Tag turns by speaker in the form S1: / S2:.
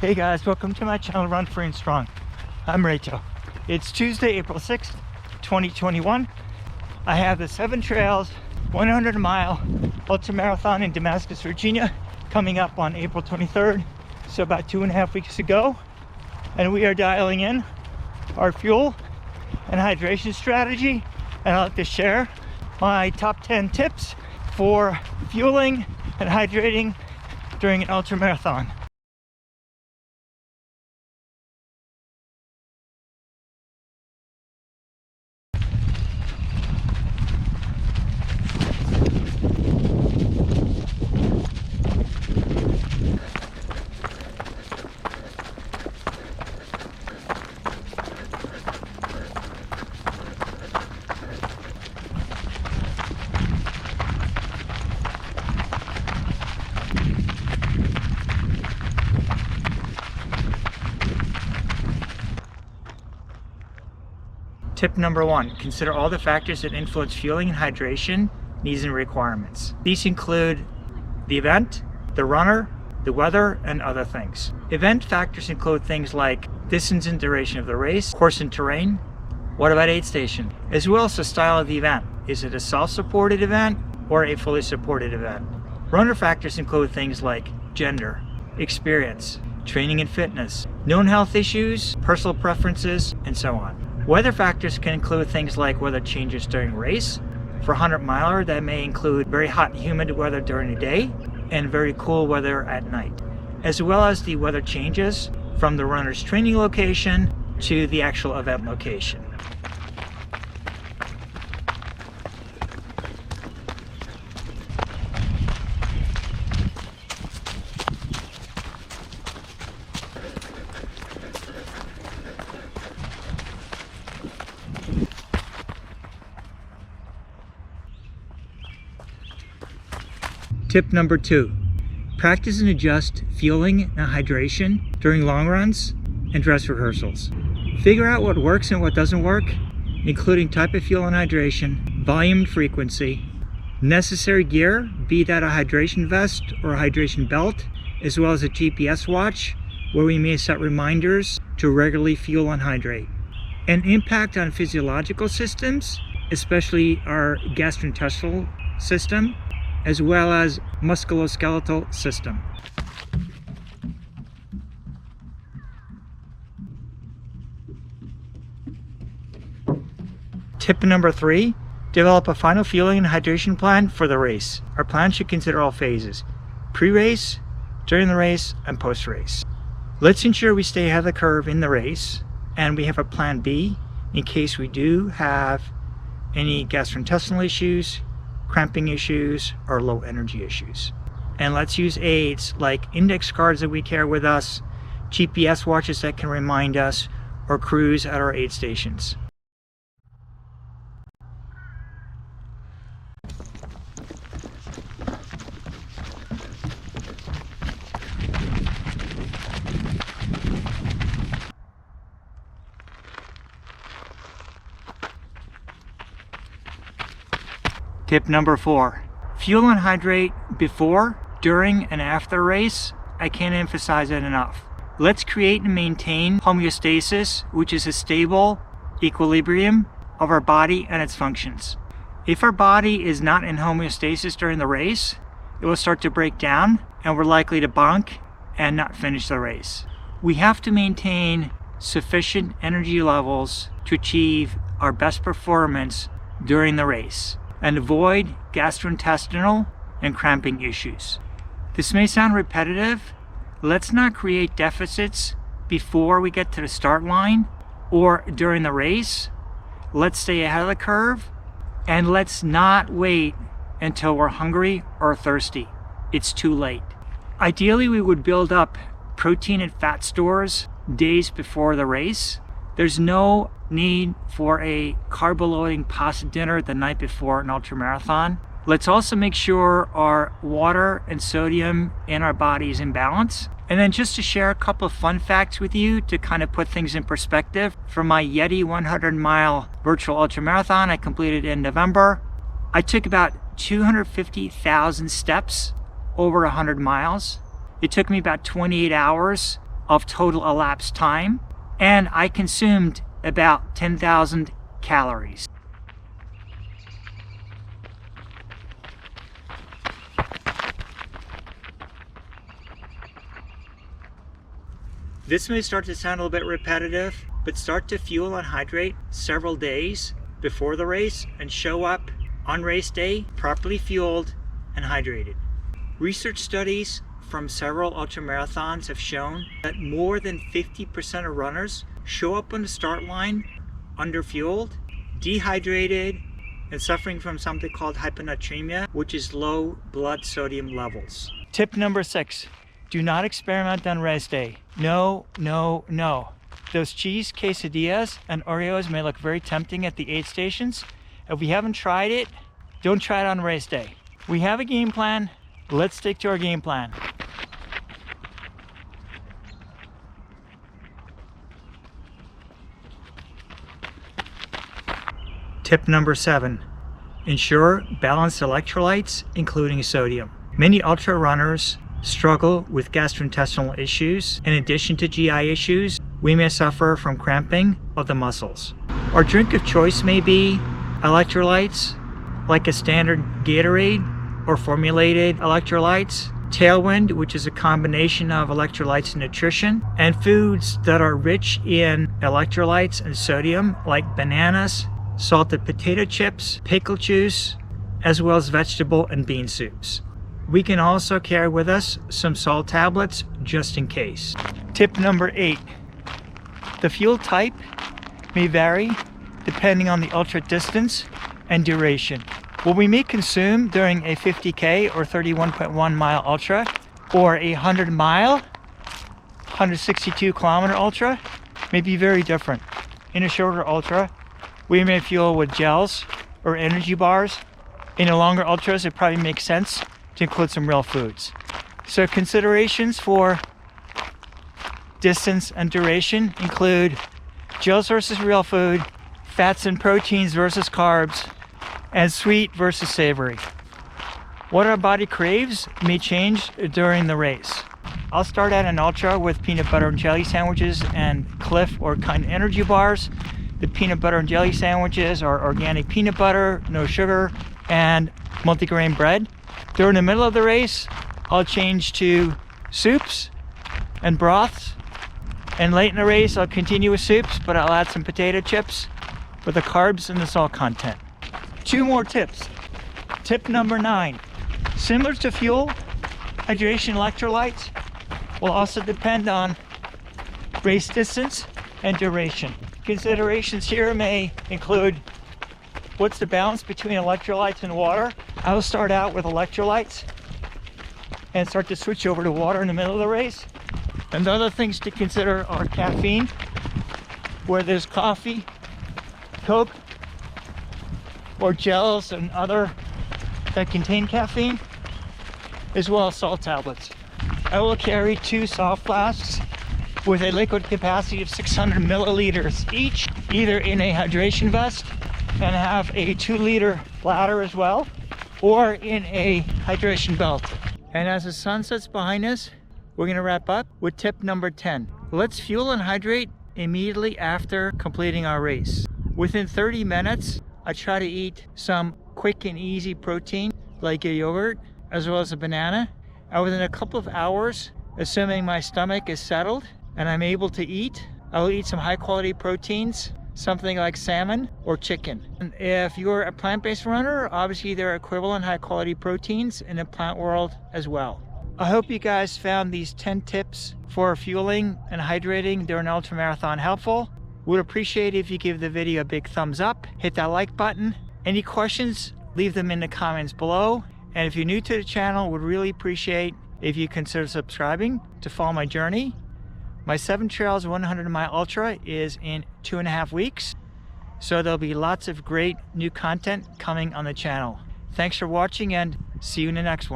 S1: Hey guys, welcome to my channel Run Free and Strong. I'm Rachel. It's Tuesday, April 6th, 2021. I have the 7 Trails 100-mile ultramarathon in Damascus, Virginia coming up on April 23rd, so about 2.5 weeks ago. And we are dialing in our fuel and hydration strategy, and I'd like to share my top 10 tips for fueling and hydrating during an ultramarathon. Tip number 1, consider all the factors that influence fueling and hydration needs and requirements. These include the event, the runner, the weather, and other things. Event factors include things like distance and duration of the race, course and terrain. What about aid station? As well as the style of the event. Is it a self-supported event or a fully supported event? Runner factors include things like gender, experience, training and fitness, known health issues, personal preferences, and so on. Weather factors can include things like weather changes during a race. For a 100-miler, that may include very hot and humid weather during the day and very cool weather at night, as well as the weather changes from the runner's training location to the actual event location. Tip number 2, practice and adjust fueling and hydration during long runs and dress rehearsals. Figure out what works and what doesn't work, including type of fuel and hydration, volume and frequency, necessary gear, be that a hydration vest or a hydration belt, as well as a GPS watch, where we may set reminders to regularly fuel and hydrate. An impact on physiological systems, especially our gastrointestinal system, as well as musculoskeletal system. Tip number 3, develop a final fueling and hydration plan for the race. Our plan should consider all phases: pre-race, during the race, and post-race. Let's ensure we stay ahead of the curve in the race, and we have a plan B in case we do have any gastrointestinal issues, cramping issues, or low energy issues. And let's use aids like index cards that we carry with us, GPS watches that can remind us, or crews at our aid stations. Tip number 4, fuel and hydrate before, during, and after a race. I can't emphasize it enough. Let's create and maintain homeostasis, which is a stable equilibrium of our body and its functions. If our body is not in homeostasis during the race, it will start to break down and we're likely to bonk and not finish the race. We have to maintain sufficient energy levels to achieve our best performance during the race and avoid gastrointestinal and cramping issues. This may sound repetitive. Let's not create deficits before we get to the start line or during the race. Let's stay ahead of the curve, and let's not wait until we're hungry or thirsty. It's too late. Ideally, we would build up protein and fat stores days before the race. There's no need for a carb-loading pasta dinner the night before an ultramarathon. Let's also make sure our water and sodium in our body is in balance. And then just to share a couple of fun facts with you to kind of put things in perspective, for my Yeti 100-mile virtual ultramarathon I completed in November, I took about 250,000 steps over 100 miles. It took me about 28 hours of total elapsed time, and I consumed about 10,000 calories. This may start to sound a little bit repetitive, but start to fuel and hydrate several days before the race and show up on race day properly fueled and hydrated. Research studies from several ultramarathons have shown that more than 50% of runners show up on the start line underfueled, dehydrated, and suffering from something called hyponatremia, which is low blood sodium levels. Tip number 6. Do not experiment on race day. No, no, no. Those cheese quesadillas and Oreos may look very tempting at the aid stations. If we haven't tried it, don't try it on race day. We have a game plan. Let's stick to our game plan. Tip number 7. Ensure balanced electrolytes, including sodium. Many ultra runners struggle with gastrointestinal issues. In addition to GI issues, we may suffer from cramping of the muscles. Our drink of choice may be electrolytes, like a standard Gatorade or formulated electrolytes, Tailwind, which is a combination of electrolytes and nutrition, and foods that are rich in electrolytes and sodium, like bananas, salted potato chips, pickle juice, as well as vegetable and bean soups. We can also carry with us some salt tablets just in case. Tip number 8. The fuel type may vary depending on the ultra distance and duration. What we may consume during a 50K or 31.1 mile ultra, or a 100 mile, 162 kilometer ultra may be very different. In a shorter ultra, we may fuel with gels or energy bars. In the longer ultras, it probably makes sense to include some real foods. So considerations for distance and duration include gels versus real food, fats and proteins versus carbs, and sweet versus savory. What our body craves may change during the race. I'll start at an ultra with peanut butter and jelly sandwiches and Cliff or Kind energy bars. The peanut butter and jelly sandwiches are organic peanut butter, no sugar, and multigrain bread. During the middle of the race, I'll change to soups and broths. And late in the race, I'll continue with soups, but I'll add some potato chips for the carbs and the salt content. 2 more tips. Tip number 9. Similar to fuel, hydration electrolytes will also depend on race distance and duration. Considerations here may include what's the balance between electrolytes and water. I will start out with electrolytes and start to switch over to water in the middle of the race. And other things to consider are caffeine, where there's coffee, Coke, or gels and other that contain caffeine, as well as salt tablets. I will carry 2 soft flasks with a liquid capacity of 600 milliliters each, either in a hydration vest and have a 2-liter bladder as well, or in a hydration belt. And as the sun sets behind us, we're gonna wrap up with tip number 10. Let's fuel and hydrate immediately after completing our race. Within 30 minutes, I try to eat some quick and easy protein, like a yogurt, as well as a banana. And within a couple of hours, assuming my stomach is settled and I'm able to eat, I will eat some high quality proteins, something like salmon or chicken. And if you're a plant-based runner, obviously there are equivalent high quality proteins in the plant world as well. I hope you guys found these 10 tips for fueling and hydrating during an ultramarathon helpful. Would appreciate if you give the video a big thumbs up, hit that like button. Any questions, leave them in the comments below. And if you're new to the channel, would really appreciate if you consider subscribing to follow my journey. My 7 Trails 100 Mile Ultra is in 2.5 weeks. So there'll be lots of great new content coming on the channel. Thanks for watching and see you in the next one.